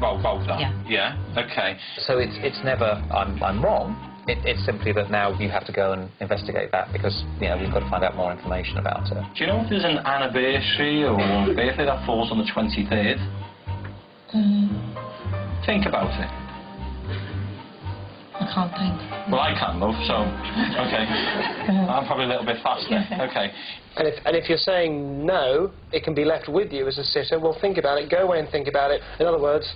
Well, both are. Yeah. Yeah. Okay. So it's never I'm wrong. It's simply that now you have to go and investigate that because, you know, we've got to find out more information about it. Do you know if there's an anniversary or birthday that falls on the 23rd? Think about it. I can't think. Well, I can, love, so, okay. I'm probably a little bit faster. Okay. And if you're saying no, it can be left with you as a sitter. Well, think about it. Go away and think about it. In other words,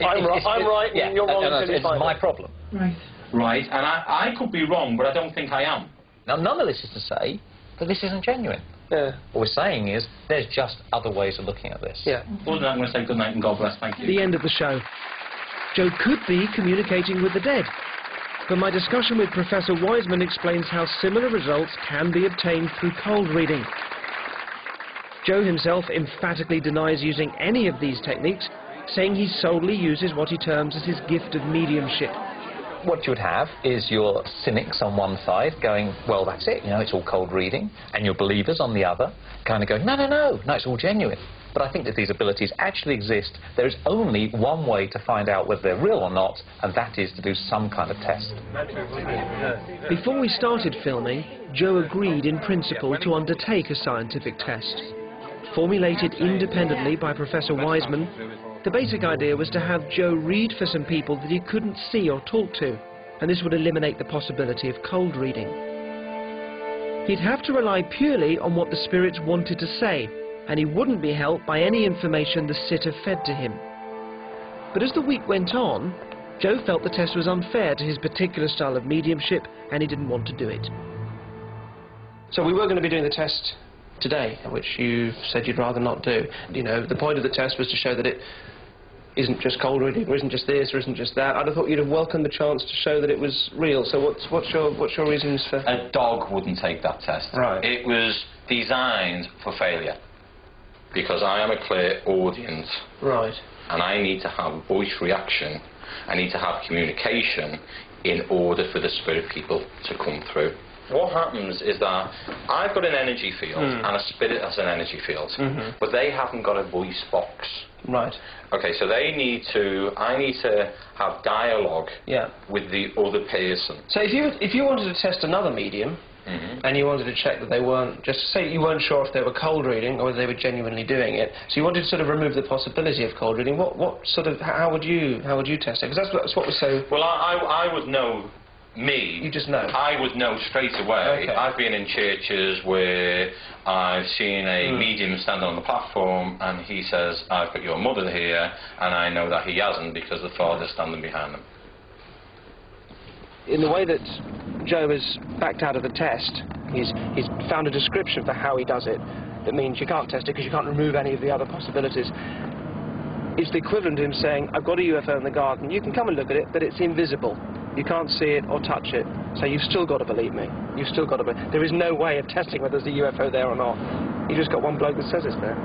I'm right and you're wrong until you find it's my problem. Right. Right, and I could be wrong, but I don't think I am. Now, none of this is to say that this isn't genuine. Yeah. What we're saying is there's just other ways of looking at this. Yeah. Other than that, I'm going to say good night and God bless. Thank you. The end of the show. Joe could be communicating with the dead. But my discussion with Professor Wiseman explains how similar results can be obtained through cold reading. Joe himself emphatically denies using any of these techniques, saying he solely uses what he terms as his gift of mediumship. What you would have is your cynics on one side going, well, that's it, you know, it's all cold reading, and your believers on the other kind of going, no, it's all genuine. But I think that these abilities actually exist. There is only one way to find out whether they're real or not, and that is to do some kind of test. Before we started filming, Joe agreed in principle to undertake a scientific test. Formulated independently by Professor Wiseman, the basic idea was to have Joe read for some people that he couldn't see or talk to, and this would eliminate the possibility of cold reading. He'd have to rely purely on what the spirits wanted to say, and he wouldn't be helped by any information the sitter fed to him. But as the week went on, Joe felt the test was unfair to his particular style of mediumship, and he didn't want to do it. So we were going to be doing the test today, which you said you'd rather not do. You know, the point of the test was to show that it isn't just cold reading, or isn't just this, or isn't just that. I'd have thought you'd have welcomed the chance to show that it was real. So what's your reasons for... A dog wouldn't take that test. Right. It was designed for failure. Because I am a clairaudient. Right. And I need to have voice reaction. I need to have communication in order for the spirit people to come through. What happens is that I've got an energy field and a spirit has an energy field, but they haven't got a voice box. Right. Okay, so I need to have dialogue with the other person. So if you wanted to test another medium, and you wanted to check that they weren't, just say you weren't sure if they were cold reading or whether they were genuinely doing it, so you wanted to sort of remove the possibility of cold reading, what sort of, how would you test it? Because that's what was so... Well, I would know me. You just know? I would know straight away. Okay. I've been in churches where I've seen a medium stand on the platform and he says, I've got your mother here, and I know that he hasn't because the father's standing behind them. In the way that Joe has backed out of the test, he's found a description for how he does it that means you can't test it because you can't remove any of the other possibilities. It's the equivalent to him saying, I've got a UFO in the garden, you can come and look at it, but it's invisible. You can't see it or touch it, so you've still got to believe me. You've still got to believe. There is no way of testing whether there's a UFO there or not. You just got one bloke that says it's there.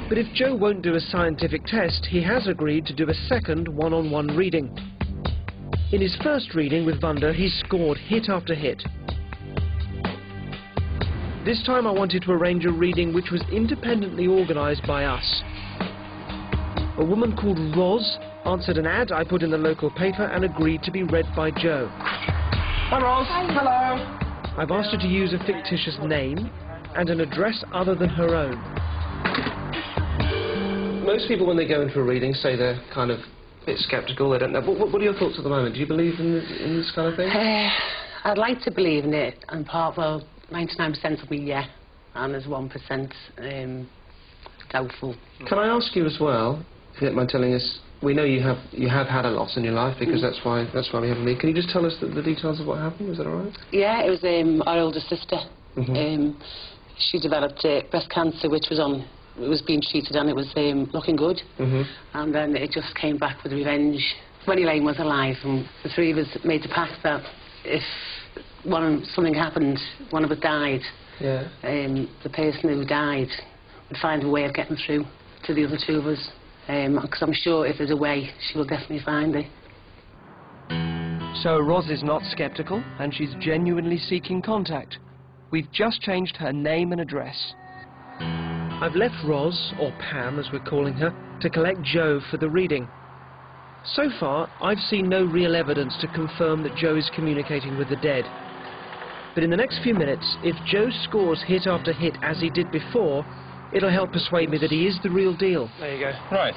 But if Joe won't do a scientific test, he has agreed to do a second one-on-one reading. In his first reading with Wanda, he scored hit after hit. This time I wanted to arrange a reading which was independently organised by us. A woman called Roz answered an ad I put in the local paper and agreed to be read by Joe. Hi, Roz. Hi. Hello. I've asked her to use a fictitious name and an address other than her own. Most people, when they go into a reading, say they're kind of a bit sceptical, they don't know. What are your thoughts at the moment? Do you believe in this kind of thing? I'd like to believe in it, and well, 99% of me, yeah, and there's 1% doubtful. Can I ask you as well, if you don't mind telling us, we know you have had a loss in your life, because that's why we have a meeting. Can you just tell us the details of what happened? Is that all right? Yeah, it was our older sister. She developed breast cancer, which was being treated, and it was looking good. And then it just came back with revenge. When Elaine was alive, and the three of us made the pact that if something happened, one of us died, the person who died would find a way of getting through to the other two of us. Because I'm sure if there's a way, she will definitely find it. So Roz is not sceptical, and she's genuinely seeking contact. We've just changed her name and address. I've left Roz, or Pam as we're calling her, to collect Joe for the reading. So far, I've seen no real evidence to confirm that Joe is communicating with the dead. But in the next few minutes, if Joe scores hit after hit as he did before, it'll help persuade me that he is the real deal. There you go. Right.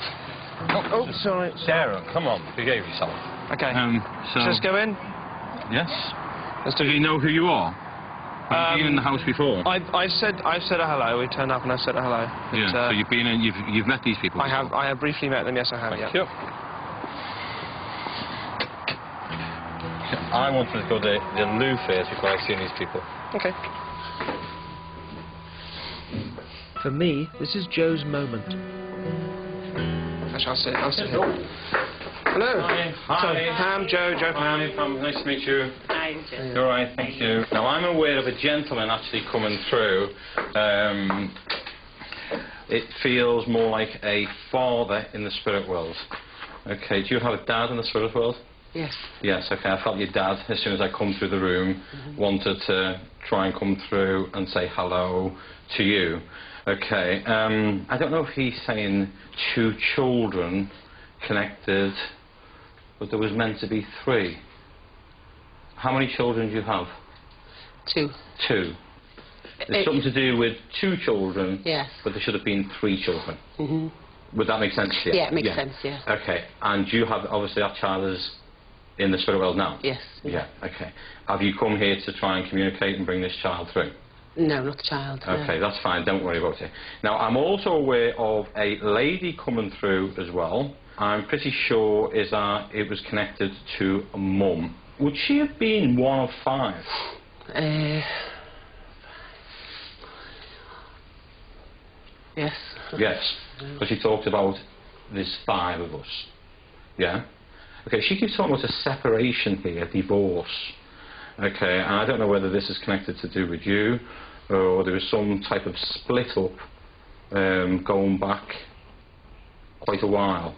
Oh, sorry. Darren, come on, behave yourself. Okay. So Let's go in. yes. Let's Do you know who you are? Have you been in the house before? I've said a hello. We turned up and I said a hello. But, Yeah. So you've been in. You've met these people. Before? I have briefly met them. Yes, I have. Thank Yeah. you. I wanted to go to the loo first before I see these people. Okay. For me, this is Joe's moment. Actually, I'll sit here. Hello. Hi. So, Pam, Joe, Pam. Pam. Nice to meet you. Hi, Joe. You're right, thank you. Now, I'm aware of a gentleman actually coming through. It feels more like a father in the spirit world. Okay, do you have a dad in the spirit world? Yes. Yes, okay, I felt your dad, as soon as I come through the room, wanted to try and come through and say hello to you. Okay, I don't know if he's saying 2 children connected, but there was meant to be 3. How many children do you have? 2. 2. It's something to do with 2 children, Yes. but there should have been 3 children. Would that make sense to you? Yeah, it makes sense, yeah. Okay, and you have, obviously that child is in the spirit world now? Yes. Yeah, okay. Have you come here to try and communicate and bring this child through? No, not the child. No. Okay, that's fine, don't worry about it. Now, I'm also aware of a lady coming through as well. I'm pretty sure is that it was connected to a mum. Would she have been 1 of 5? Yes. Yes, because she talked about there's 5 of us. Yeah? Okay, she keeps talking about a separation here, a divorce. Okay, and I don't know whether this is connected to do with you, or there was some type of split up going back quite a while.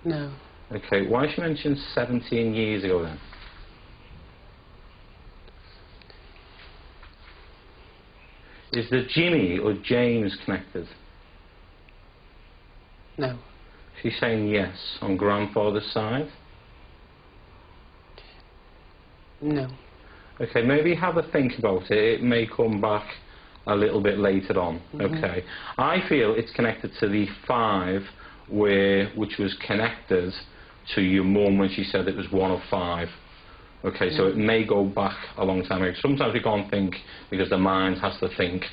No. Okay, why she mentioned 17 years ago then? Is the Jimmy or James connected? No. She's saying yes on grandfather's side. No. Okay, maybe have a think about it. It may come back a little bit later on. Okay. I feel it's connected to the 5 which was connected to your mum when she said it was 1 of 5. Okay, so it may go back a long time ago. Sometimes we can't think because the mind has to think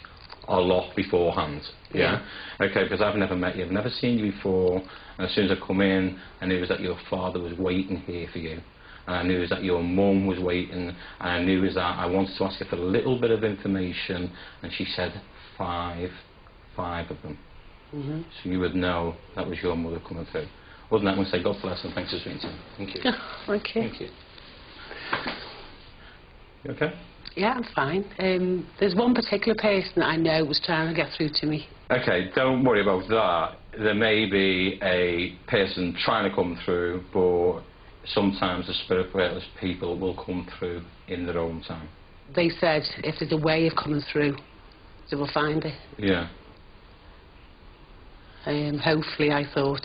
a lot beforehand. Yeah? Okay, because I've never met you, I've never seen you before, and as soon as I come in, I knew that your father was waiting here for you. And I knew that your mum was waiting, and I knew that I wanted to ask her for a little bit of information, and she said 5 of them. So you would know that was your mother coming through. Other than that, I'm going to say God bless and thanks for speaking to me. Thank you. Okay. Thank you. You okay? Yeah, I'm fine. There's one particular person I know was trying to get through to me. Okay, don't worry about that. There may be a person trying to come through, but sometimes the spirit people will come through in their own time. They said if there's a way of coming through, they will find it. Yeah. Hopefully, I thought,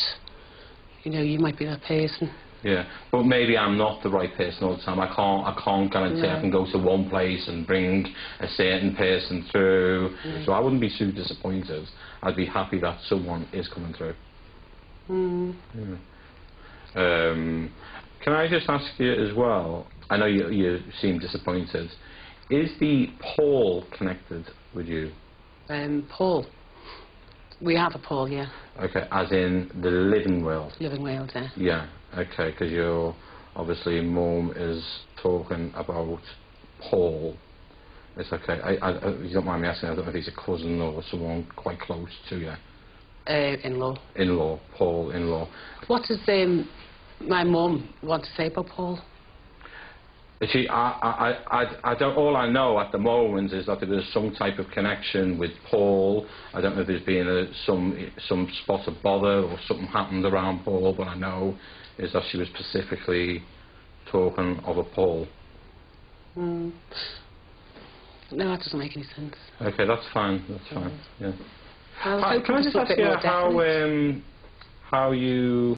you know, you might be that person. Yeah, but maybe I'm not the right person all the time. I can't guarantee I can go to one place and bring a certain person through. So I wouldn't be too disappointed. I'd be happy that someone is coming through. Yeah. Can I just ask you as well? I know you seem disappointed. Is the Paul connected with you? Paul. We have a Paul, yeah. Okay, as in the living world. Living world, yeah. Yeah. Okay, because you're obviously mum is talking about Paul. It's okay. You don't mind me asking. I don't know if he's a cousin or someone quite close to you. In-law. In-law, Paul, in-law. What does my mum want to say about Paul? See, I don't. All I know at the moment is that there is some type of connection with Paul. I don't know if there's been some spot of bother or something happened around Paul, but I know is that she was specifically talking of a Paul. No, that doesn't make any sense. Okay, that's fine. That's fine. Yeah. I was hoping Can I for just something ask you more definite. how you